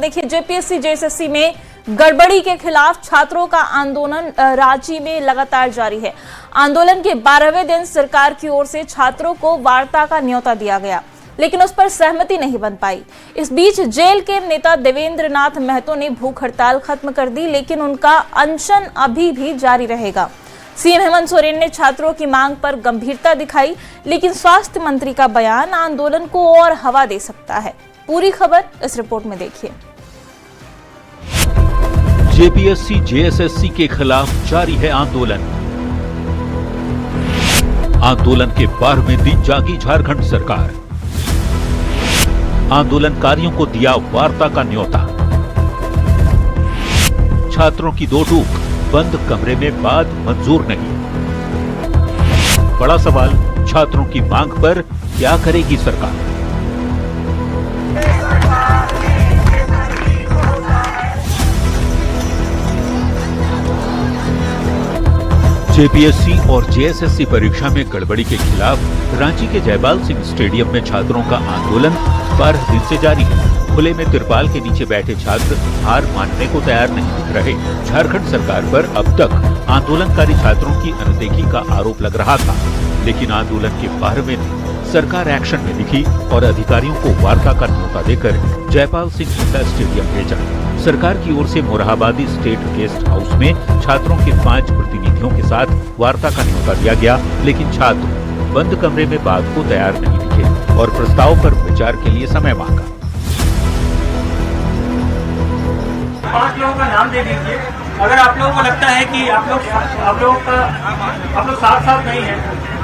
देखिए, JPSC JSSC में गड़बड़ी के खिलाफ छात्रों का आंदोलन रांची में लगातार जारी है। आंदोलन के 12वें दिन सरकार की ओर से छात्रों को वार्ता का न्योता दिया गया, लेकिन उस पर सहमति नहीं बन पाई। इस बीच जेल के नेता देवेंद्र नाथ महतो ने भूख हड़ताल खत्म कर दी, लेकिन उनका अनशन अभी भी जारी रहेगा। सीएम हेमंत सोरेन ने छात्रों की मांग पर गंभीरता दिखाई, लेकिन स्वास्थ्य मंत्री का बयान आंदोलन को और हवा दे सकता है। पूरी खबर इस रिपोर्ट में देखिए। जेपीएससी जेएसएससी के खिलाफ जारी है आंदोलन। आंदोलन के 12वें दिन जागी झारखंड सरकार। आंदोलनकारियों को दिया वार्ता का न्योता। छात्रों की दो टूक, बंद कमरे में बात मंजूर नहीं। बड़ा सवाल, छात्रों की मांग पर क्या करेगी सरकार? जेपीएससी और जेएसएससी परीक्षा में गड़बड़ी के खिलाफ रांची के जयपाल सिंह स्टेडियम में छात्रों का आंदोलन 12 दिन से जारी है। खुले में तिरपाल के नीचे बैठे छात्र हार मानने को तैयार नहीं दिख रहे। झारखंड सरकार पर अब तक आंदोलनकारी छात्रों की अनदेखी का आरोप लग रहा था, लेकिन आंदोलन के 12वें दिन सरकार एक्शन में दिखी और अधिकारियों को वार्ता का न्योता देकर जयपाल सिंह स्टेडियम भेजा। सरकार की ओर से मोरहाबादी स्टेट गेस्ट हाउस में छात्रों के 5 प्रतिनिधियों के साथ वार्ता का न्योता दिया गया, लेकिन छात्र बंद कमरे में बात को तैयार नहीं दिखे और प्रस्ताव पर विचार के लिए समय मांगा। 5 लोगों का नाम दे दीजिए। अगर आप लोगों को लगता है कि आप लोग साथ नहीं है,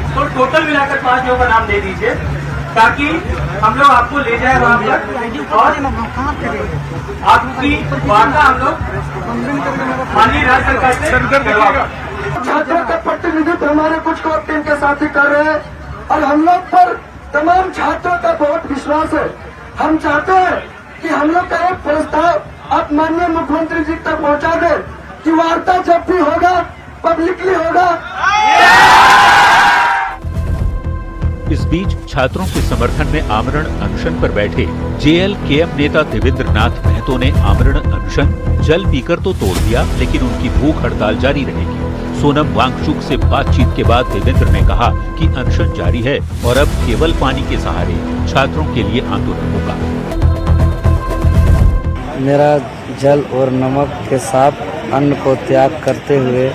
तो टोटल मिलाकर 5 लोगों का नाम दे दीजिए, ताकि हम लोग आपको ले जाए वहाँ पर और आपकी वार्ता हम लोग माननीय राज्य सरकार से करवाएंगे। छात्रों का प्रतिनिधित्व हमारे कुछ कोर टीम के साथी कर रहे हैं और हम लोग पर तमाम छात्रों का बहुत विश्वास है। हम चाहते हैं कि हम लोग का एक प्रस्ताव आप माननीय मुख्यमंत्री जी तक पहुंचा दे कि वार्ता जब भी होगा पब्लिकली होगा। इस बीच छात्रों के समर्थन में आमरण अनशन पर बैठे जेएलकेएम नेता देवेंद्र नाथ महतो ने आमरण अनशन जल पीकर तो तोड़ दिया, लेकिन उनकी भूख हड़ताल जारी रहेगी। सोनम वांगचुक से बातचीत के बाद देवेंद्र ने कहा कि अनशन जारी है और अब केवल पानी के सहारे छात्रों के लिए आंदोलन होगा। मेरा जल और नमक के साथ अन्न को त्याग करते हुए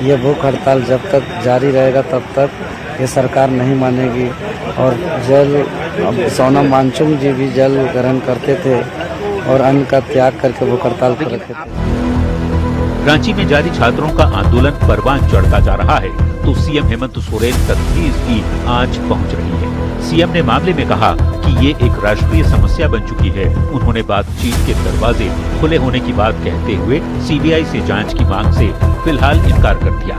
ये भूख हड़ताल जब तक जारी रहेगा तब तक ये सरकार नहीं मानेगी। और सोनम वांगचुक जी भी जल ग्रहण करते थे और अन्न का त्याग करके भूख हड़ताल पर रखे थे। रांची में जारी छात्रों का आंदोलन परवान चढ़ता जा रहा है, तो सीएम हेमंत सोरेन तक भी इसकी आंच पहुंच रही है। सीएम ने मामले में कहा कि ये एक राष्ट्रीय समस्या बन चुकी है। उन्होंने बातचीत के दरवाजे खुले होने की बात कहते हुए सीबीआई से जांच की मांग से फिलहाल इनकार कर दिया।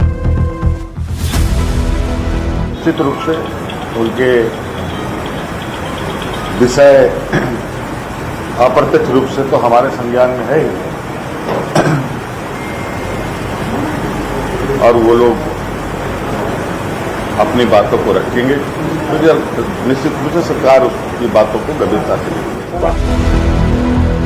निश्चित रूप से उनके विषय अप्रत्यक्ष रूप से तो हमारे संज्ञान में है ही, और वो लोग अपनी बातों को रखेंगे, तो निश्चित रूप से सरकार उसकी बातों को गंभीरता से लेगी।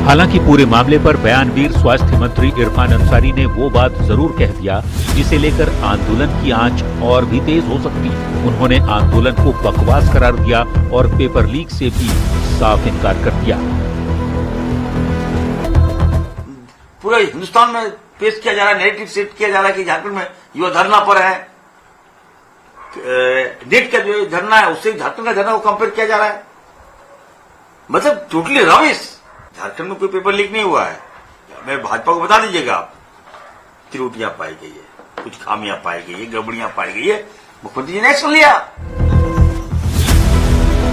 हालांकि पूरे मामले पर बयानवीर स्वास्थ्य मंत्री इरफान अंसारी ने वो बात जरूर कह दिया जिसे लेकर आंदोलन की आंच और भी तेज हो सकती है। उन्होंने आंदोलन को बकवास करार दिया और पेपर लीक से भी साफ इनकार कर दिया। पूरे हिंदुस्तान में पेश किया जा रहा है, नैरेटिव सेट किया जा रहा है कि झारखंड में युवा धरना पर है, नेट का जो धरना है उससे झारखंड का धरना को कंपेयर किया जा रहा है। मतलब टोटली रविश। झारखंड में कोई पेपर लीक नहीं हुआ है। मैं भाजपा को बता दीजिएगा, आप त्रुटियां पाई गई है, कुछ खामियां पाई गई है, गड़बड़ियां पाई गई है, मुख्यमंत्री जी ने एक्शन लिया।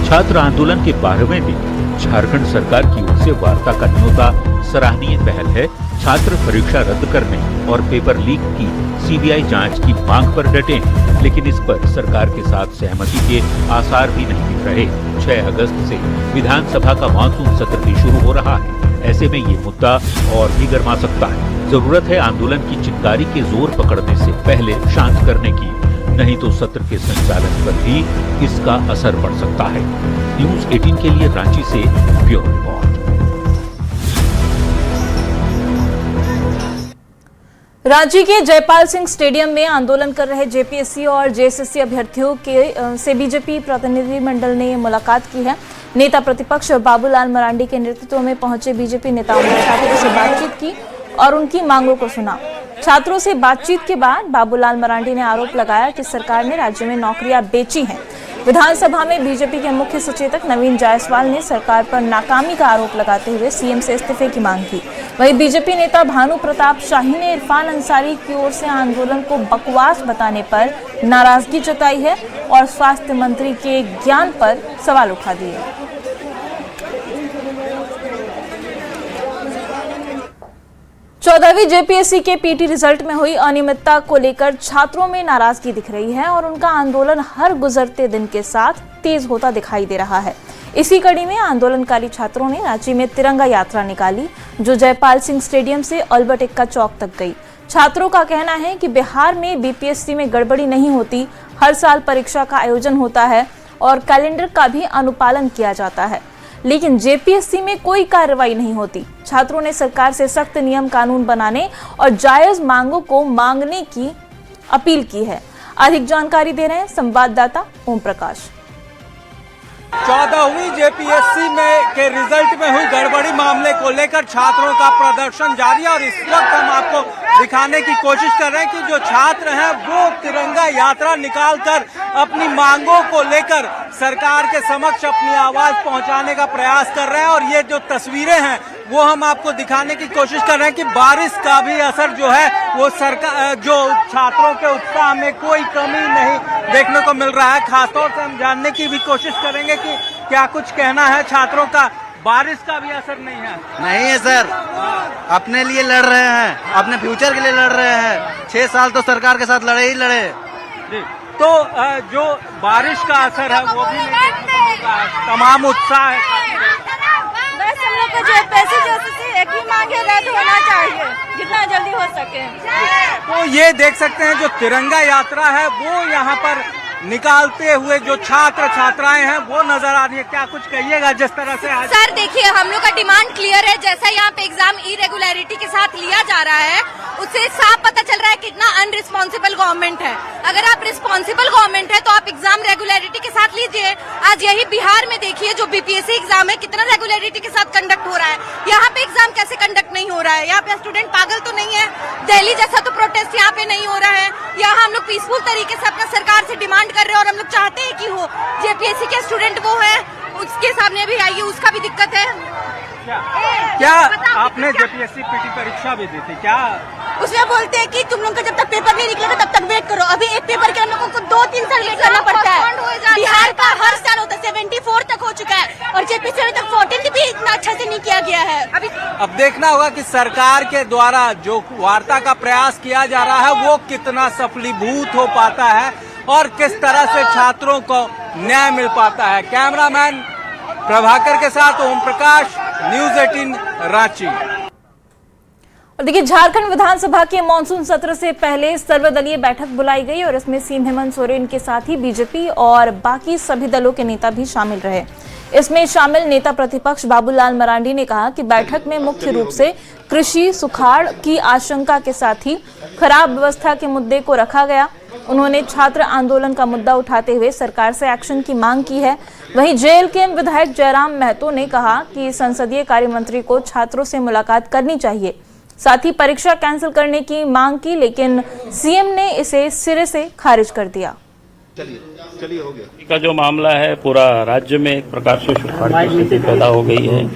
छात्र आंदोलन के 12वें दिन झारखंड सरकार की ओर से वार्ता का न्योता सराहनीय पहल है। छात्र परीक्षा रद्द करने और पेपर लीक की सीबीआई जांच की मांग पर डटे हैं, लेकिन इस पर सरकार के साथ सहमति के आसार भी नहीं दिख रहे। 6 अगस्त से विधानसभा का मानसून सत्र भी शुरू हो रहा है। ऐसे में ये मुद्दा और भी गर्मा सकता है। जरूरत है आंदोलन की चिंगारी के जोर पकड़ने से पहले शांत करने की, नहीं तो सत्र के संचालन पर भी इसका असर पड़ सकता है। न्यूज़ 18 के लिए रांची से ब्यूरो रिपोर्ट। रांची के जयपाल सिंह स्टेडियम में आंदोलन कर रहे जेपीएससी और जेएसएससी अभ्यर्थियों से बीजेपी प्रतिनिधिमंडल ने मुलाकात की है। नेता प्रतिपक्ष बाबूलाल मरांडी के नेतृत्व में पहुंचे बीजेपी नेताओं ने छात्रों से बातचीत की और उनकी मांगों को सुना। छात्रों से बातचीत के बाद बाबूलाल मरांडी ने आरोप लगाया कि सरकार ने राज्य में नौकरियां बेची हैं। विधानसभा में बीजेपी के मुख्य सचेतक नवीन जायसवाल ने सरकार पर नाकामी का आरोप लगाते हुए सीएम से इस्तीफे की मांग की। वहीं बीजेपी नेता भानु प्रताप शाही ने इरफान अंसारी की ओर से आंदोलन को बकवास बताने पर नाराजगी जताई है और स्वास्थ्य मंत्री के ज्ञान पर सवाल उठा दिए। 14वीं जेपीएससी के पीटी रिजल्ट में हुई अनियमितता को लेकर छात्रों में नाराजगी दिख रही है और उनका आंदोलन हर गुजरते दिन के साथ तेज होता दिखाई दे रहा है। इसी कड़ी में आंदोलनकारी छात्रों ने रांची में तिरंगा यात्रा निकाली, जो जयपाल सिंह स्टेडियम से अल्बर्ट एक्का चौक तक गई। छात्रों का कहना है कि बिहार में बीपीएससी में गड़बड़ी नहीं होती, हर साल परीक्षा का आयोजन होता है और कैलेंडर का भी अनुपालन किया जाता है, लेकिन जेपीएससी में कोई कार्रवाई नहीं होती। छात्रों ने सरकार से सख्त नियम कानून बनाने और जायज मांगों को मांगने की अपील की है। अधिक जानकारी दे रहे हैं संवाददाता ओम प्रकाश। 14वीं जेपीएससी के रिजल्ट में हुई गड़बड़ी मामले को लेकर छात्रों का प्रदर्शन जारी है और इस वक्त हम आपको दिखाने की कोशिश कर रहे हैं कि जो छात्र हैं वो तिरंगा यात्रा निकालकर अपनी मांगों को लेकर सरकार के समक्ष अपनी आवाज पहुंचाने का प्रयास कर रहे हैं। और ये जो तस्वीरें हैं वो हम आपको दिखाने की कोशिश कर रहे हैं कि बारिश का भी असर जो है वो सरकार जो छात्रों के उत्साह में कोई कमी नहीं देखने को मिल रहा है। खासतौर से हम जानने की भी कोशिश करेंगे कि क्या कुछ कहना है छात्रों का। बारिश का भी असर नहीं है सर, अपने लिए लड़ रहे हैं, अपने फ्यूचर के लिए लड़ रहे हैं। 6 साल तो सरकार के साथ लड़े ही लड़े। तो जो बारिश का असर है वो भी नहीं देखने को मिल रहा है। तमाम उत्साह है। बस हम लोग को जो पैसे एक ही मांगे रद्द होना चाहिए जितना जल्दी हो सके। तो ये देख सकते हैं जो तिरंगा यात्रा है वो यहाँ पर निकालते हुए जो छात्र छात्राएं हैं वो नजर आ रही है। क्या कुछ कहिएगा जिस तरह से आज? सर देखिए, हम लोग का डिमांड क्लियर है। जैसा यहाँ पे एग्जाम इरेगुलरिटी के साथ लिया जा रहा है उससे साफ पता चल रहा है कितना अनरिस्पॉन्सिबल गवर्नमेंट है। अगर आप रिस्पॉन्सिबल गवर्नमेंट है तो आप एग्जाम रेगुलरिटी के साथ लीजिए। आज यही बिहार में देखिए जो बीपीएससी एग्जाम है कितना रेगुलरिटी के साथ कंडक्ट हो रहा है। यहाँ पे एग्जाम कैसे कंडक्ट नहीं हो रहा है? यहाँ पे स्टूडेंट पागल तो नहीं है? दिल्ली जैसा तो प्रोटेस्ट यहाँ पे नहीं हो रहा है। यहाँ हम लोग पीसफुल तरीके से अपना सरकार से डिमांड कर रहे हैं और हम लोग चाहते हैं कि हो जेपीएससी के स्टूडेंट वो है उसके सामने भी आइए, उसका भी दिक्कत है। क्या आपने जेपीएससी पीटी परीक्षा भी दी थी क्या? उसमें बोलते हैं कि तुम लोग का जब तक पेपर नहीं निकलेगा तब तक वेट करो। अभी एक पेपर के हम लोगों को 2-3 साल वेट करना पड़ता है। बिहार का हर साल होता है, 74 तक हो चुका है और जेपीएससी अभी तक 14th भी इतना अच्छा से नहीं किया गया है। अब देखना होगा कि सरकार के द्वारा जो वार्ता का प्रयास किया जा रहा है वो कितना सफलीभूत हो पाता है और किस तरह से छात्रों को न्याय मिल पाता है। कैमरामैन प्रभाकर के साथ ओम प्रकाश, न्यूज़ 18 रांची। और देखिए, झारखंड विधानसभा के मानसून सत्र से पहले सर्वदलीय बैठक बुलाई गई और इसमें सीएम हेमंत सोरेन के साथ ही बीजेपी और बाकी सभी दलों के नेता भी शामिल रहे। इसमें शामिल नेता प्रतिपक्ष बाबूलाल मरांडी ने कहा कि बैठक में मुख्य रूप से कृषि सुखाड़ की आशंका के साथ ही खराब व्यवस्था के मुद्दे को रखा गया। उन्होंने छात्र आंदोलन का मुद्दा उठाते हुए सरकार से एक्शन की मांग की है। वहीं जेएलके विधायक जयराम महतो ने कहा कि संसदीय कार्य मंत्री को छात्रों से मुलाकात करनी चाहिए, साथ ही परीक्षा कैंसिल करने की मांग की, लेकिन सीएम ने इसे सिरे से खारिज कर दिया। चलिए हो गया का जो मामला है पूरा राज्य में एक प्रकार से सुखाड़ की स्थिति पैदा हो गई है।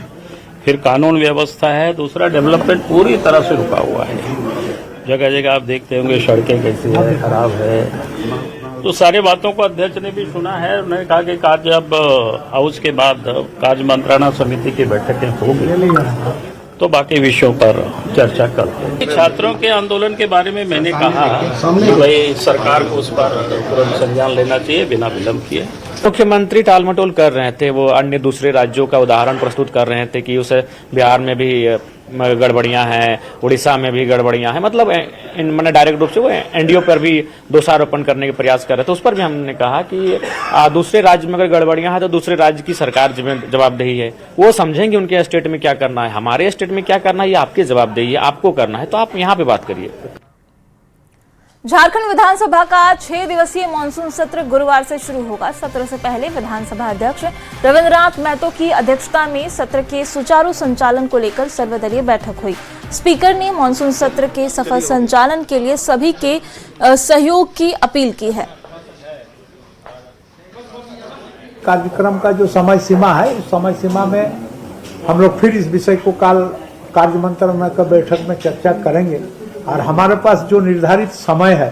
फिर कानून व्यवस्था है, दूसरा डेवलपमेंट पूरी तरह से रुका हुआ है। जगह जगह आप देखते होंगे सड़कें कैसी है, खराब है। तो सारी बातों को अध्यक्ष ने भी सुना है। उन्होंने कहा कि कार्य अब हाउस के बाद कार्य मंत्रणा समिति की बैठकें होगी तो बाकी विषयों पर चर्चा करते हैं। छात्रों के आंदोलन के बारे में मैंने कहा कि भाई सरकार को उस पर तुरंत संज्ञान लेना चाहिए बिना विलंब किए। मुख्यमंत्री टालमटोल कर रहे थे, वो अन्य दूसरे राज्यों का उदाहरण प्रस्तुत कर रहे थे कि उसे बिहार में भी गड़बड़ियां हैं, उड़ीसा में भी गड़बड़ियां हैं। मतलब मैंने डायरेक्ट रूप से वो एनडीओ पर भी दोषारोपण करने के प्रयास कर रहे थे। उस पर भी हमने कहा कि दूसरे राज्य में अगर गड़बड़ियां हैं तो दूसरे राज्य की सरकार जवाबदेही है, वो समझेंगे उनके स्टेट में क्या करना है। हमारे स्टेट में क्या करना है ये आपकी जवाबदेही है, आपको करना है, तो आप यहाँ पे बात करिए। झारखंड विधानसभा का 6 दिवसीय मानसून सत्र गुरुवार से शुरू होगा। सत्र से पहले विधानसभा अध्यक्ष रविंद्रनाथ महतो की अध्यक्षता में सत्र के सुचारू संचालन को लेकर सर्वदलीय बैठक हुई। स्पीकर ने मानसून सत्र के सफल संचालन के लिए सभी के सहयोग की अपील की है। कार्यक्रम का जो समय सीमा है, उस समय सीमा में हम लोग फिर इस विषय को काल कार्य मंत्रणा का बैठक में चर्चा करेंगे और हमारे पास जो निर्धारित समय है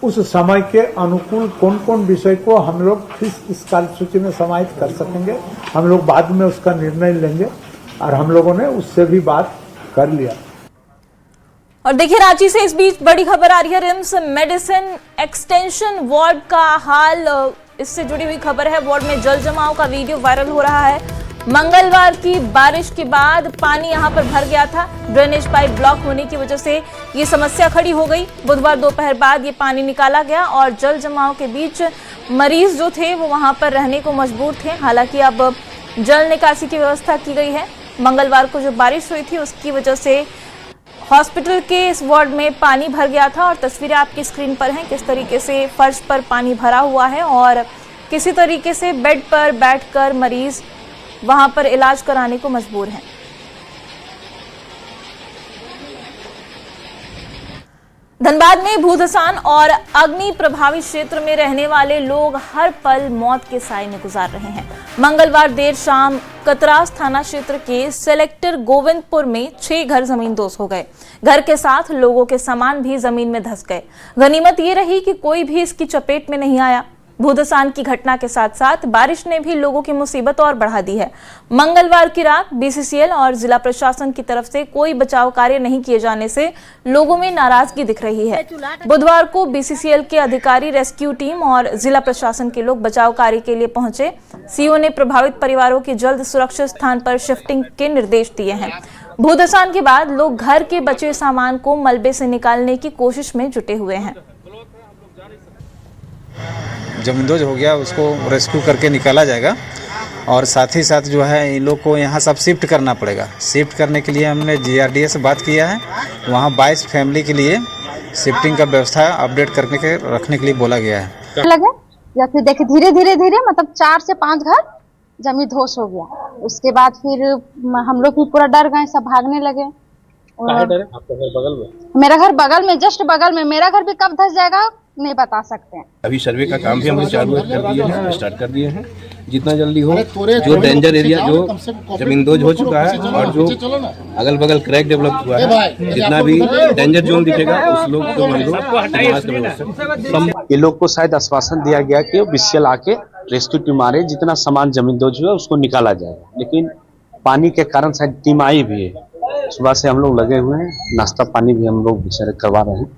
उस समय के अनुकूल कौन कौन विषय को हम लोग फिर इस कार्यसूची में समाहित कर सकेंगे, हम लोग बाद में उसका निर्णय लेंगे और हम लोगों ने उससे भी बात कर लिया। और देखिए रांची से इस बीच बड़ी खबर आ रही है। रिम्स मेडिसिन एक्सटेंशन वार्ड का हाल, इससे जुड़ी हुई खबर है। वार्ड में जल जमाव का वीडियो वायरल हो रहा है। मंगलवार की बारिश के बाद पानी यहां पर भर गया था। ड्रेनेज पाइप ब्लॉक होने की वजह से ये समस्या खड़ी हो गई। बुधवार दोपहर बाद ये पानी निकाला गया और जल जमाव के बीच मरीज जो थे वो वहां पर रहने को मजबूर थे। हालांकि अब जल निकासी की व्यवस्था की गई है। मंगलवार को जो बारिश हुई थी उसकी वजह से हॉस्पिटल के इस वार्ड में पानी भर गया था और तस्वीरें आपकी स्क्रीन पर हैं किस तरीके से फर्श पर पानी भरा हुआ है और किसी तरीके से बेड पर बैठकर मरीज वहां पर इलाज कराने को मजबूर हैं। धनबाद में भूधसान और अग्नि प्रभावित क्षेत्र में रहने वाले लोग हर पल मौत के साए में गुजार रहे हैं। मंगलवार देर शाम कतरास थाना क्षेत्र के सेलेक्टर गोविंदपुर में 6 घर जमींदोज हो गए। घर के साथ लोगों के सामान भी जमीन में धंस गए। गनीमत ये रही कि कोई भी इसकी चपेट में नहीं आया। भूधसान की घटना के साथ साथ बारिश ने भी लोगों की मुसीबत और बढ़ा दी है। मंगलवार की रात बीसीसीएल और जिला प्रशासन की तरफ से कोई बचाव कार्य नहीं किए जाने से लोगों में नाराजगी दिख रही है। बुधवार को बीसीसीएल के अधिकारी, रेस्क्यू टीम और जिला प्रशासन के लोग बचाव कार्य के लिए पहुंचे। सीओ ने प्रभावित परिवारों की जल्द सुरक्षित स्थान पर शिफ्टिंग के निर्देश दिए हैं। भूधसान के बाद लोग घर के बचे सामान को मलबे से निकालने की कोशिश में जुटे हुए हैं। जमींदोज हो गया, उसको रेस्क्यू करके निकाला जाएगा और साथ ही साथ जो है इन लोग को यहाँ सब शिफ्ट करना पड़ेगा। शिफ्ट करने के लिए हमने जीआरडीए से बात किया है। वहाँ 22 फैमिली के लिए शिफ्टिंग का व्यवस्था अपडेट करने के रखने के लिए बोला गया है। लगे या फिर देखे धीरे धीरे मतलब 4 से 5 घर जमी धोस हो गया। उसके बाद फिर हम लोग भी पूरा डर गए, सब भागने लगे। आपका घर बगल में? मेरा घर बगल में, जस्ट बगल में। मेरा घर भी कब धस जाएगा नहीं बता सकते हैं। अभी सर्वे का काम भी हमने चालू कर दिए हैं, स्टार्ट कर दिए हैं। जितना जल्दी हो, जो डेंजर एरिया जो जमींदोज हो चुका है और जो अगल बगल क्रैक डेवलप हुआ है, जितना भी डेंजर जोन दिखेगा उस लोग को हम लोग ये लोग को शायद आश्वासन दिया गया कि बीसीएल आके रेस्क्यू टीम आ रही, जितना सामान जमींदोज हुआ उसको निकाला जाएगा। लेकिन पानी के कारण शायद टीम आई भी है। सुबह से हम लोग लगे हुए हैं, नाश्ता पानी भी हम लोग करवा रहे हैं।